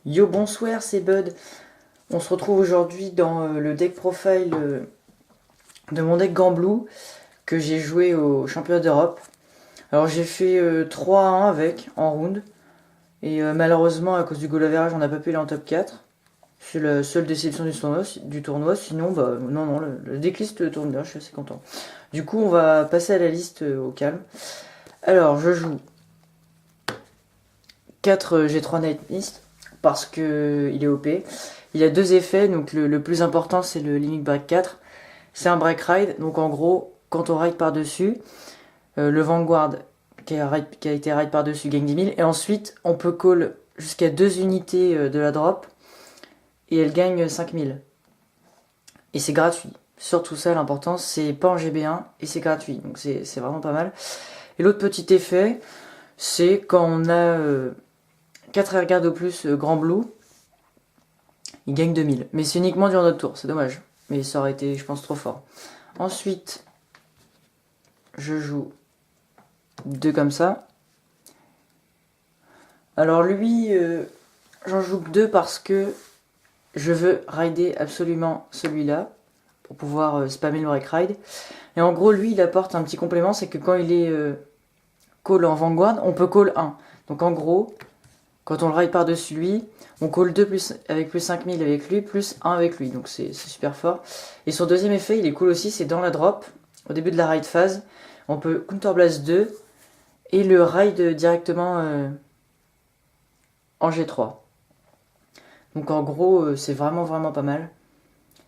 Yo, bonsoir, c'est Bud. On se retrouve aujourd'hui dans le deck profile de mon deck Gamblu que j'ai joué au championnat d'Europe. Alors j'ai fait 3-1 avec en round et malheureusement à cause du goal average on n'a pas pu aller en top 4. C'est la seule déception du tournoi. Sinon bah non, le decklist tourne bien, je suis assez content. Du coup on va passer à la liste au calme. Alors je joue 4 G3 Night Mist parce que il est OP. Il a deux effets, donc le plus important c'est le Limit Break 4. C'est un break ride, donc en gros, quand on ride par-dessus, le Vanguard qui a été ride par-dessus gagne 10 000, et ensuite on peut call jusqu'à 2 unités de la drop, et elle gagne 5 000. Et c'est gratuit. Surtout ça, l'important, c'est pas en GB1, et c'est gratuit, donc c'est vraiment pas mal. Et l'autre petit effet, c'est quand on a 4 airguards au plus Grand Blue, il gagne 2000. Mais c'est uniquement durant notre tour, c'est dommage. Mais ça aurait été, je pense, trop fort. Ensuite, je joue 2 comme ça. Alors lui, j'en joue que 2 parce que je veux rider absolument celui-là pour pouvoir spammer le break ride. Et en gros, lui, il apporte un petit complément, c'est que quand il est call en Vanguard, on peut call 1. Donc en gros, quand on le ride par-dessus lui, on call 2 avec plus 5000 avec lui, plus 1 avec lui. Donc c'est super fort. Et son deuxième effet, il est cool aussi, c'est dans la drop, au début de la ride phase, on peut counterblast 2 et le ride directement en G3. Donc en gros, c'est vraiment pas mal.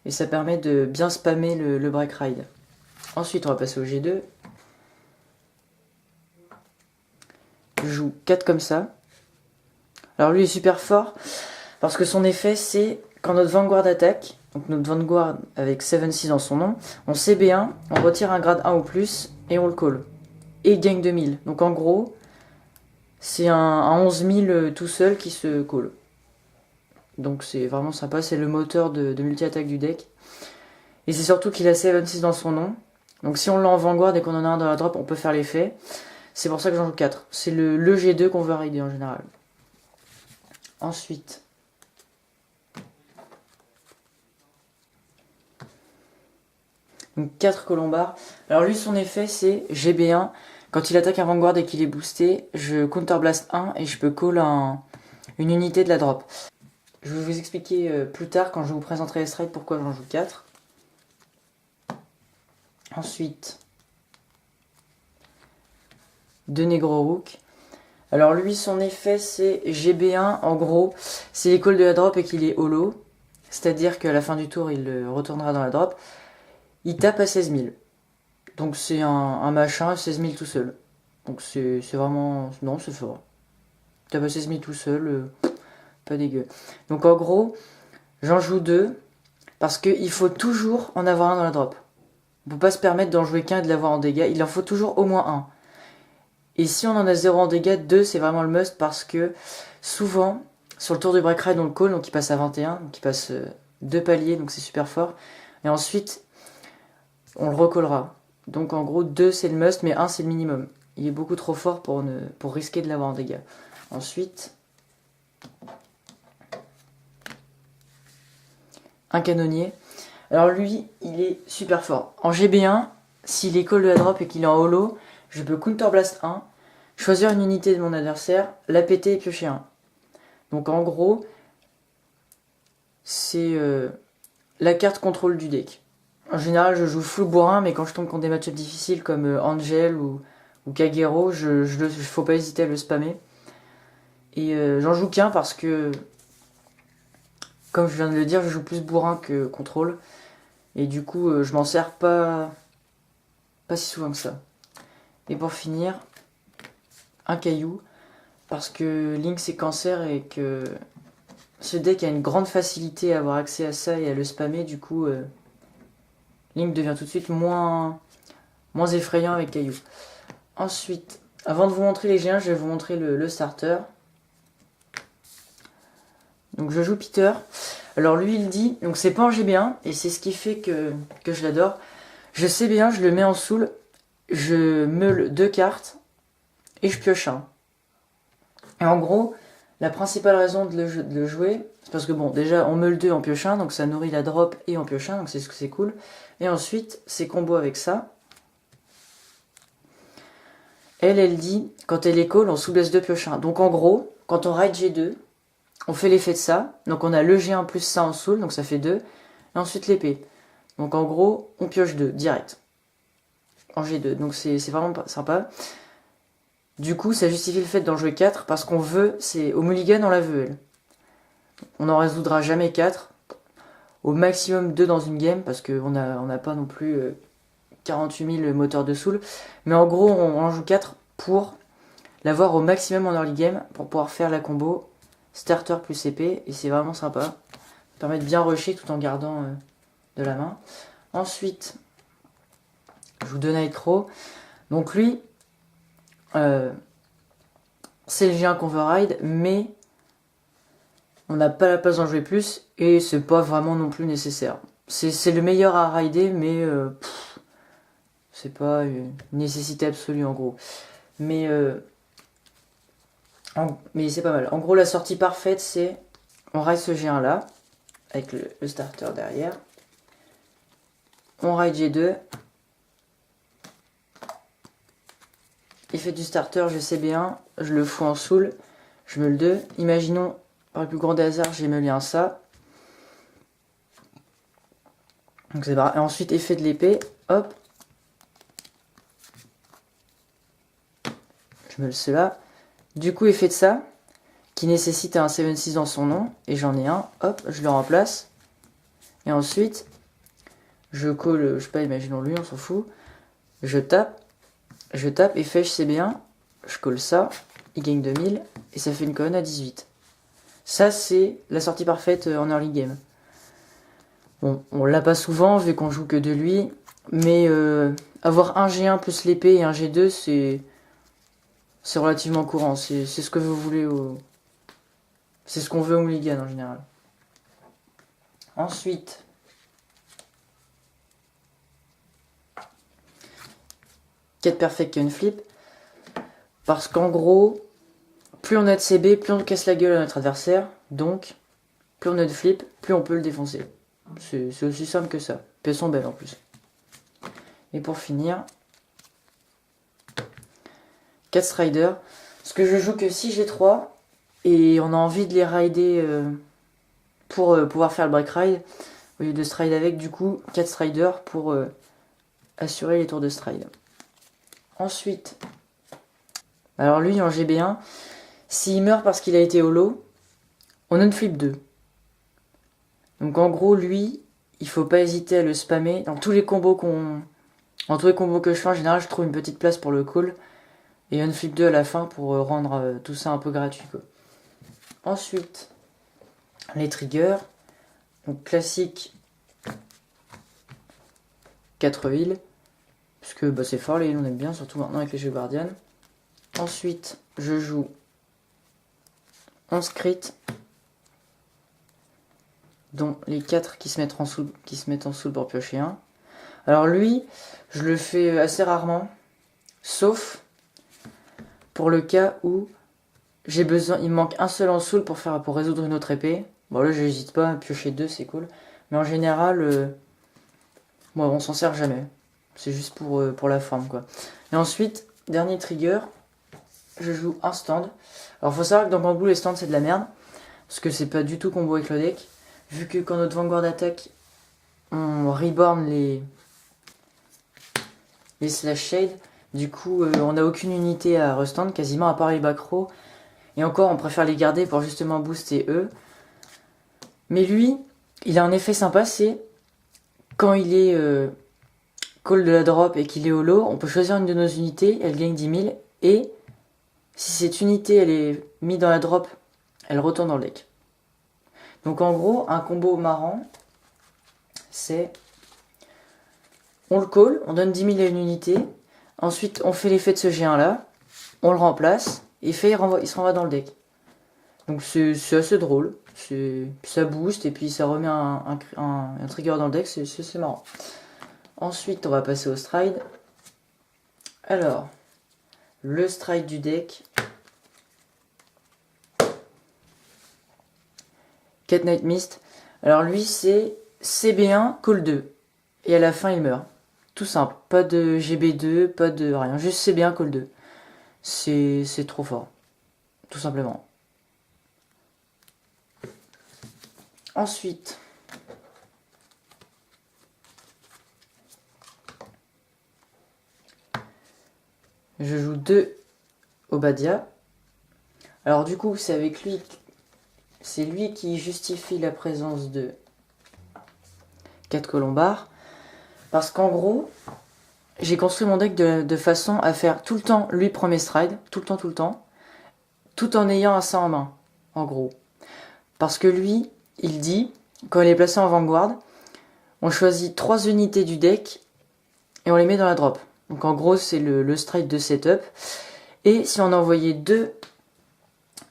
Et ça permet de bien spammer le break ride. Ensuite, on va passer au G2. Je joue 4 comme ça. Alors lui est super fort parce que son effet c'est quand notre Vanguard attaque, donc notre Vanguard avec 7-6 dans son nom, on CB1, on retire un grade 1 ou plus et on le call. Et il gagne 2000. Donc en gros, c'est un 11 000 tout seul qui se call. Donc c'est vraiment sympa, c'est le moteur de multi-attaque du deck. Et c'est surtout qu'il a 7-6 dans son nom. Donc si on l'a en Vanguard et qu'on en a un dans la drop, on peut faire l'effet. C'est pour ça que j'en joue 4. C'est le G2 qu'on veut rider en général. Ensuite, donc 4 colombards. Alors lui, son effet, c'est GB1. Quand il attaque un Vanguard et qu'il est boosté, je counterblast 1 et je peux call une unité de la drop. Je vais vous expliquer plus tard quand je vous présenterai les strides pourquoi j'en joue 4. Ensuite, 2 Negro Rook. Alors lui, son effet, c'est GB1. En gros, c'est les calls de la drop et qu'il est holo. C'est-à-dire qu'à la fin du tour, il retournera dans la drop. Il tape à 16 000. Donc c'est un machin, 16 000 tout seul. Donc c'est vraiment... Non, c'est fort. Il tape à 16 000 tout seul, pas dégueu. Donc en gros, j'en joue 2. Parce qu'il faut toujours en avoir un dans la drop. On peut pas se permettre d'en jouer qu'un et de l'avoir en dégâts. Il en faut toujours au moins un. Et si on en a 0 en dégâts, 2 c'est vraiment le must parce que souvent, sur le tour du break ride, on le call, donc il passe à 21, donc il passe 2 paliers, donc c'est super fort. Et ensuite, on le recollera. Donc en gros, 2 c'est le must, mais 1 c'est le minimum. Il est beaucoup trop fort pour risquer de l'avoir en dégâts. Ensuite, un canonnier. Alors lui, il est super fort. En GB1, s'il est call de la drop et qu'il est en holo, je peux counterblast 1, choisir une unité de mon adversaire, la péter et piocher 1. Donc en gros, c'est la carte contrôle du deck. En général, je joue full bourrin, mais quand je tombe contre des match-ups difficiles comme Angel ou Kagero, faut pas hésiter à le spammer. Et j'en joue qu'un parce que, comme je viens de le dire, je joue plus bourrin que contrôle. Et du coup, je m'en sers pas si souvent que ça. Et pour finir, un caillou, parce que Link c'est cancer et que ce deck a une grande facilité à avoir accès à ça et à le spammer, du coup Link devient tout de suite moins effrayant avec caillou. Ensuite, avant de vous montrer les G1, je vais vous montrer le starter. Donc je joue Peter. Alors lui il dit, donc c'est pas en GB1 et c'est ce qui fait que je l'adore. Je sais bien, je le mets en soul, je meule 2 cartes et je pioche 1. Et en gros, La principale raison de le jouer, c'est parce que bon, déjà on meule 2 en pioche 1, donc ça nourrit la drop et en pioche 1, donc c'est cool. Et ensuite, c'est combo avec ça. Elle dit, quand elle est call, on sous-baisse 2 pioche 1. Donc en gros, quand on ride G2, on fait l'effet de ça. Donc on a le G1 plus ça en soul, donc ça fait 2. Et ensuite l'épée. Donc en gros, on pioche 2, direct. En G2, donc c'est vraiment sympa. Du coup, ça justifie le fait d'en jouer 4, parce qu'on veut, c'est au mulligan, on la veut, elle. On n'en résoudra jamais 4. Au maximum 2 dans une game, parce qu'on n'a pas non plus 48 000 moteurs de soul. Mais en gros, on en joue 4 pour l'avoir au maximum en early game, pour pouvoir faire la combo starter plus épée, et c'est vraiment sympa. Ça permet de bien rusher tout en gardant de la main. Ensuite, je vous donne Nightcrow. Donc lui, c'est le G1 qu'on veut ride, mais on n'a pas la place d'en jouer plus, et c'est pas vraiment non plus nécessaire. C'est le meilleur à rider, mais c'est pas une nécessité absolue en gros. Mais c'est pas mal. En gros, la sortie parfaite, c'est on ride ce G1 là, avec le starter derrière. On ride G2. Effet du starter, je sais bien, je le fous en soul, je me le 2. Imaginons, par le plus grand des hasards, j'ai meulé un ça. Donc c'est pareil. Et ensuite, effet de l'épée, hop. Je me le cela. Du coup, effet de ça, qui nécessite un 7-6 dans son nom, et j'en ai un, hop, je le remplace. Et ensuite, je colle, je sais pas, imaginons lui, on s'en fout. Je tape, et fait, je sais bien, je colle ça, il gagne 2000, et ça fait une colonne à 18. Ça, c'est la sortie parfaite en early game. Bon, on l'a pas souvent, vu qu'on joue que de lui, mais avoir un G1 plus l'épée et un G2, c'est relativement courant. C'est ce que vous voulez c'est ce qu'on veut au mulligan en général. Ensuite, quête perfect qui a une flip. Parce qu'en gros, plus on a de CB, plus on casse la gueule à notre adversaire. Donc, plus on a de flip, plus on peut le défoncer. C'est aussi simple que ça. Puis elles sont belles en plus. Et pour finir, 4 Strider. Parce que je joue que 6 G3. Et on a envie de les rider pour pouvoir faire le break ride. Au lieu de stride avec, du coup, 4 Strider pour assurer les tours de stride. Ensuite, alors lui en GB1, s'il meurt parce qu'il a été holo, on unflip 2. Donc en gros, lui, il faut pas hésiter à le spammer. Dans tous les combos que je fais, en général, je trouve une petite place pour le call. Et unflip 2 à la fin pour rendre tout ça un peu gratuit, quoi. Ensuite, les triggers. Donc classique 4 heals. Parce que bah, c'est fort, les heals on aime bien, surtout maintenant avec les jeux Guardian. Ensuite, je joue 11 crit, dont les 4 qui se mettent en soul pour piocher 1. Alors lui, je le fais assez rarement, sauf pour le cas où j'ai besoin, il me manque un seul en soul pour résoudre une autre épée. Bon là, j'hésite pas à piocher 2, c'est cool. Mais en général, bon, on s'en sert jamais. C'est juste pour la forme, quoi. Et ensuite, dernier trigger, je joue un stand. Alors faut savoir que dans Bamboo, les stands c'est de la merde. Parce que c'est pas du tout combo avec le deck. Vu que quand notre Vanguard attaque, on reborn les slash shade. Du coup, on n'a aucune unité à restand, quasiment à part les back row. Et encore, on préfère les garder pour justement booster eux. Mais lui, il a un effet sympa, c'est quand il est call de la drop et qu'il est holo, on peut choisir une de nos unités, elle gagne 10 000. Et si cette unité, elle est mise dans la drop, elle retourne dans le deck. Donc en gros, un combo marrant, c'est on le call, on donne 10 000 à une unité, ensuite on fait l'effet de ce G1 là, on le remplace, et il se renvoie dans le deck. Donc c'est assez drôle, ça booste et puis ça remet un trigger dans le deck, c'est marrant. Ensuite on va passer au stride. Alors, le stride du deck, Cat Night Mist. Alors lui c'est CB1, call 2. Et à la fin il meurt. Tout simple. Pas de GB2, pas de rien. Juste CB1, call 2. C'est trop fort. Tout simplement. Ensuite. Je joue 2 Obadiah. Alors du coup c'est avec lui. C'est lui qui justifie la présence de 4 colombards. Parce qu'en gros, j'ai construit mon deck de façon à faire tout le temps lui premier stride, tout le temps, tout en ayant un ça en main, en gros. Parce que lui, il dit, quand il est placé en Vanguard, on choisit 3 unités du deck et on les met dans la drop. Donc en gros, c'est le stride de setup. Et si on envoyait 2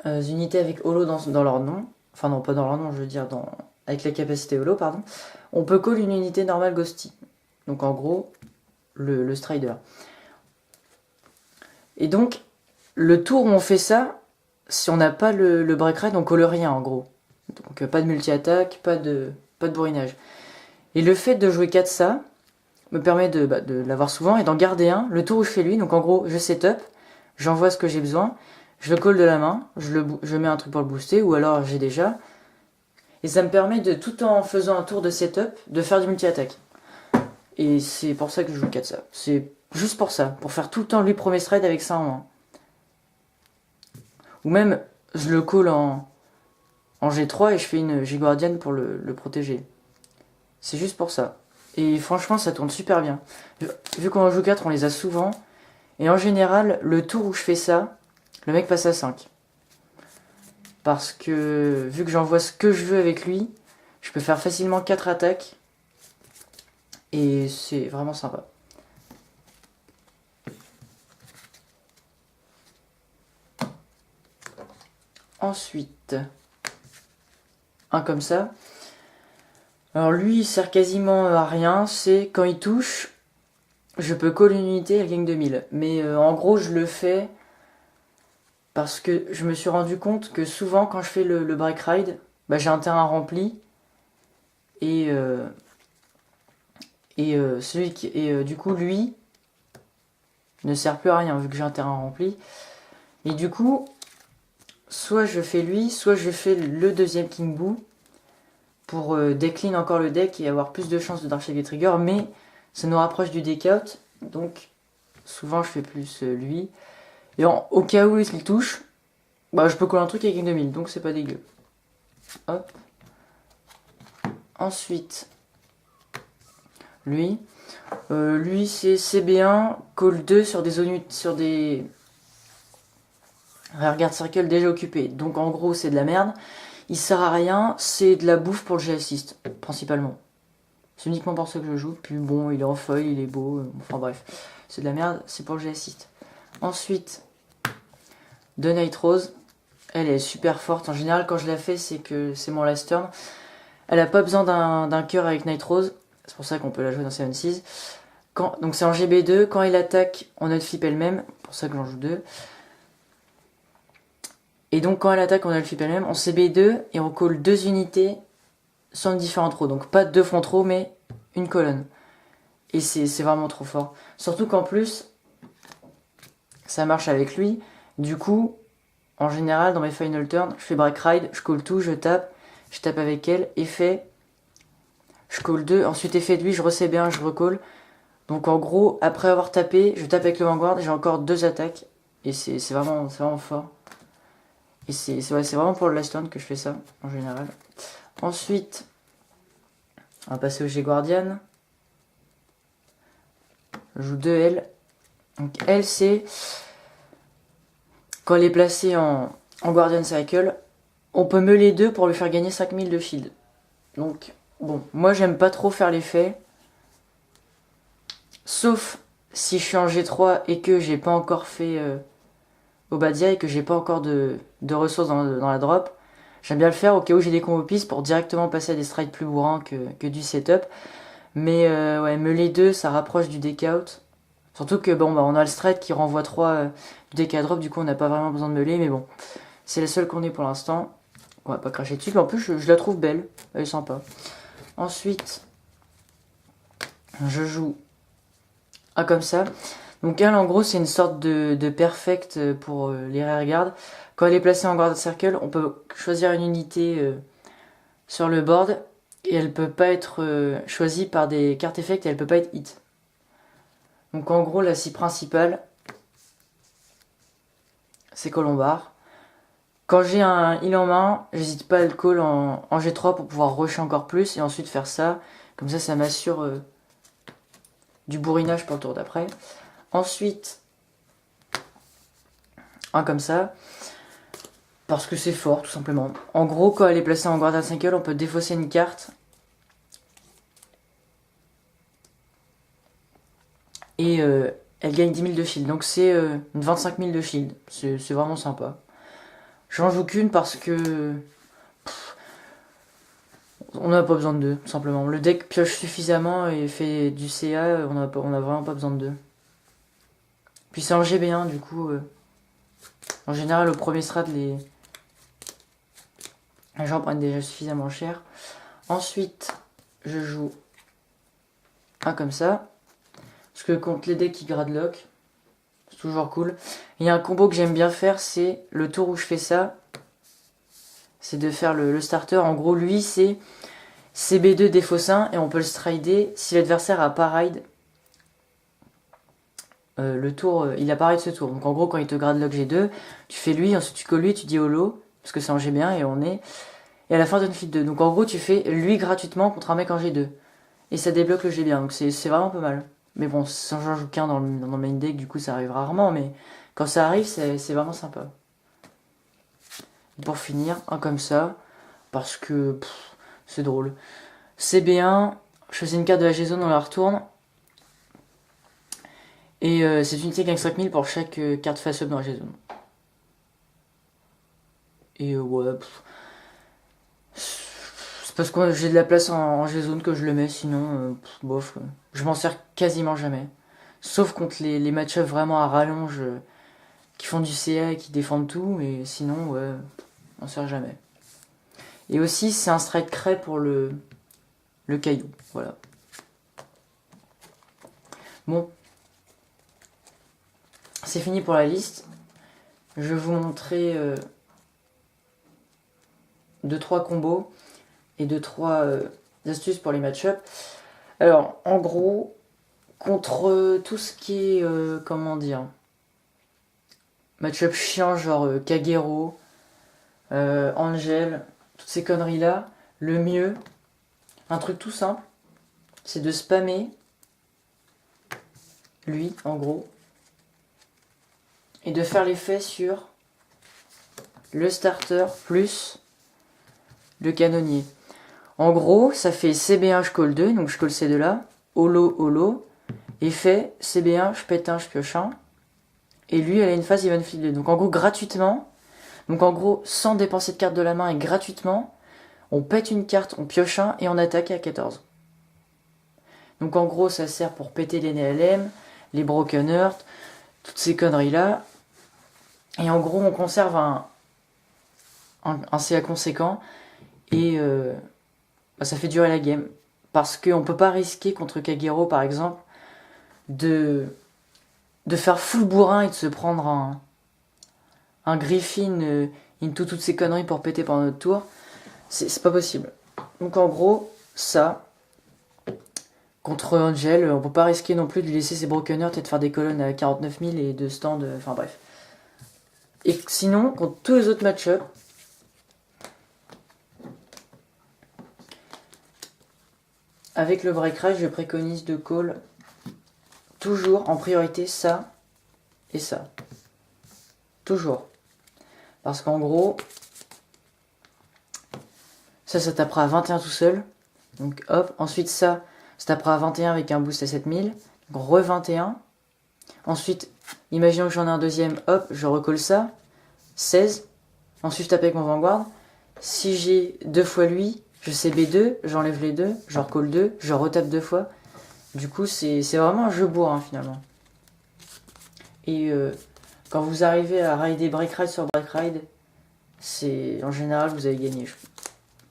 unités avec holo dans leur nom, enfin non, pas dans leur nom, je veux dire avec la capacité holo, pardon, on peut call une unité normale ghosty. Donc en gros, le strider. Et donc, le tour où on fait ça, si on n'a pas le break ride, on colle rien en gros. Donc pas de multi-attaque, pas de bourrinage. Et le fait de jouer 4 ça me permet de l'avoir souvent et d'en garder un le tour où je fais lui. Donc en gros, je setup, j'envoie ce que j'ai besoin, je le colle de la main, je mets un truc pour le booster, ou alors j'ai déjà. Et ça me permet de, tout en faisant un tour de setup, de faire du multi-attaque. Et c'est pour ça que je joue 4 ça. C'est juste pour ça, pour faire tout le temps lui premier stride avec ça en main. Ou même, je le call en G3 et je fais une G-Guardian pour le protéger. C'est juste pour ça. Et franchement, ça tourne super bien. Vu qu'on en joue 4, on les a souvent. Et en général, le tour où je fais ça, le mec passe à 5. Parce que, vu que j'envoie ce que je veux avec lui, je peux faire facilement 4 attaques. Et c'est vraiment sympa. Ensuite, un comme ça. Alors lui, il sert quasiment à rien. C'est quand il touche, je peux call une unité, elle gagne 2000. Mais en gros, je le fais parce que je me suis rendu compte que souvent, quand je fais le break ride, bah, j'ai un terrain rempli. Et du coup, lui ne sert plus à rien vu que j'ai un terrain rempli. Et du coup, soit je fais lui, soit je fais le deuxième King Boo pour décline encore le deck et avoir plus de chances de Dark Shade Trigger, mais ça nous rapproche du deck out, donc souvent je fais plus lui. Et au cas où il touche, bah, je peux coller un truc avec une 2000, donc c'est pas dégueu. Hop. Ensuite, lui c'est CB1, call 2 sur des zones, sur des rearguard circle déjà occupés. Donc en gros c'est de la merde. Il sert à rien, c'est de la bouffe pour le G-Assist, principalement. C'est uniquement pour ça que je joue. Puis bon, il est en foil, il est beau. Enfin bref, c'est de la merde, c'est pour le G-Assist. Ensuite, de Night Rose. Elle est super forte. En général, quand je la fais, c'est que c'est mon last turn. Elle a pas besoin d'un cœur avec Night Rose. C'est pour ça qu'on peut la jouer dans 7 Seas. Donc c'est en GB2. Quand il attaque, on a flip elle-même. Pour ça que j'en joue 2. Et donc quand elle attaque, on a le flip elle-même. On CB2 et on call 2 unités sans différents throws. Donc pas 2 front throws, mais une colonne. Et c'est vraiment trop fort. Surtout qu'en plus, ça marche avec lui. Du coup, en général, dans mes final turns, je fais break ride, je call tout, je tape avec elle, effet, je call 2, ensuite effet de lui, je recais bien, je recall. Donc en gros, après avoir tapé, je tape avec le Vanguard, j'ai encore 2 attaques. Et c'est vraiment fort. Et c'est vraiment pour le last turn que je fais ça, en général. Ensuite, on va passer au G-Guardian. Je joue 2 L. Donc L, c'est quand elle est placée en Guardian Cycle, on peut meuler 2 pour lui faire gagner 5000 de shield. Donc, bon, moi j'aime pas trop faire l'effet. Sauf si je suis en G3 et que j'ai pas encore fait Obadiah et que j'ai pas encore de ressources dans la drop. J'aime bien le faire au cas où j'ai des combos pistes pour directement passer à des strides plus bourrins que du setup. Mais ouais, meuler 2, ça rapproche du deck out. Surtout que bon, bah, on a le stride qui renvoie 3 du deck à drop, du coup on n'a pas vraiment besoin de meuler, mais bon, c'est la seule qu'on ait pour l'instant. On va pas cracher dessus, mais en plus je la trouve belle, elle est sympa. Ensuite, je joue un comme ça. Donc elle en gros c'est une sorte de perfect pour les rearguards. Quand elle est placée en guard circle, on peut choisir une unité sur le board et elle peut pas être choisie par des cartes effect et elle peut pas être hit. Donc en gros la scie principale c'est Colombar. Quand j'ai un heal en main, j'hésite pas à le call en G3 pour pouvoir rusher encore plus et ensuite faire ça. Comme ça m'assure du bourrinage pour le tour d'après. Ensuite, un comme ça. Parce que c'est fort, tout simplement. En gros, quand elle est placée en guard circle, on peut défausser une carte. Et elle gagne 10 000 de shield. Donc c'est 25 000 de shield. C'est vraiment sympa. J'en joue qu'une parce que... on n'a pas besoin de deux, tout simplement. Le deck pioche suffisamment et fait du CA, on a vraiment pas besoin de deux. Puis c'est en GB1, du coup... en général, au premier strat, les gens prennent déjà suffisamment cher. Ensuite, je joue un comme ça. Parce que contre les decks qui gradlock, c'est toujours cool. Il y a un combo que j'aime bien faire, c'est le tour où je fais ça. C'est de faire le starter. En gros, lui, c'est CB2 défausse 1 et on peut le strider si l'adversaire a pas ride. Le tour, il a pas ride ce tour. Donc en gros, quand il te gradlock G2, tu fais lui, ensuite tu colles lui, tu dis holo, parce que c'est en G1 et on est... Et à la fin, tu flips 2. Donc en gros, tu fais lui gratuitement contre un mec en G2. Et ça débloque le G1. Donc c'est vraiment pas mal. Mais bon, sans j'en joue qu'un dans le main deck, du coup ça arrive rarement. Mais quand ça arrive, c'est vraiment sympa. Et pour finir, un comme ça. Parce que c'est drôle. CB1, je faisais une carte de la G-Zone, on la retourne. Et c'est une unité qui gagne 5000 pour chaque carte face-up dans la G-Zone. Et ouais... c'est parce que j'ai de la place en G-Zone que je le mets, sinon, bof. Je m'en sers quasiment jamais. Sauf contre les match-ups vraiment à rallonge, qui font du CA et qui défendent tout, mais sinon, ouais, on sert jamais. Et aussi, c'est un strike cray pour le caillou, voilà. Bon. C'est fini pour la liste. Je vais vous montrer 2-3 combos et 2-3 astuces pour les match-ups. Alors, en gros, contre tout ce qui est, comment dire, match-up chiant, genre Kagero, Angel, toutes ces conneries-là, le mieux, un truc tout simple, c'est de spammer lui, en gros, et de faire l'effet sur le starter plus le canonnier. En gros, ça fait CB1, je colle 2, donc je colle ces deux-là, holo, holo, effet CB1, je pète un, je pioche un, et lui, elle a une phase, il va me filer 2. Donc en gros, gratuitement, donc en gros, sans dépenser de carte de la main et gratuitement, on pète une carte, on pioche un, et on attaque à 14. Donc en gros, ça sert pour péter les NLM, les Broken Earth, toutes ces conneries-là. Et en gros, on conserve un CA conséquent, et ça fait durer la game. Parce qu'on peut pas risquer contre Kagero, par exemple, de faire full bourrin et de se prendre un Griffin into toutes ces conneries pour péter pendant notre tour. C'est pas possible. Donc en gros, ça, contre Angel, on peut pas risquer non plus de lui laisser ses Broken Earth et de faire des colonnes à 49 000 et de stand, enfin bref. Et sinon, contre tous les autres match-ups, avec le break rage, je préconise de call toujours en priorité ça et ça. Toujours. Parce qu'en gros, ça tapera à 21 tout seul. Donc hop, ensuite ça tapera à 21 avec un boost à 7000. Donc re 21. Ensuite, imaginons que j'en ai un deuxième, hop, je recolle ça. 16. Ensuite je tape avec mon Vanguard. Si j'ai deux fois lui, je CB2, j'enlève les deux, je recolle 2, je retape 2 fois. Du coup, c'est vraiment un jeu bourrin finalement. Et quand vous arrivez à rider break ride sur break ride, c'est en général vous avez gagné.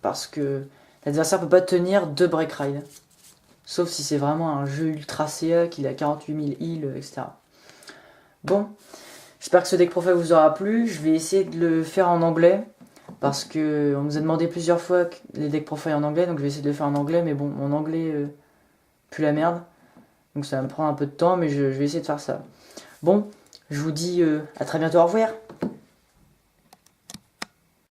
Parce que l'adversaire peut pas tenir 2 break ride. Sauf si c'est vraiment un jeu ultra CA qu'il a 48 000 heals, etc. Bon, j'espère que ce deck profile vous aura plu. Je vais essayer de le faire en anglais. Parce que on nous a demandé plusieurs fois les decks profile en anglais. Donc je vais essayer de le faire en anglais. Mais bon, mon anglais pue la merde. Donc ça va me prendre un peu de temps. Mais je vais essayer de faire ça. Bon, je vous dis à très bientôt. Au revoir.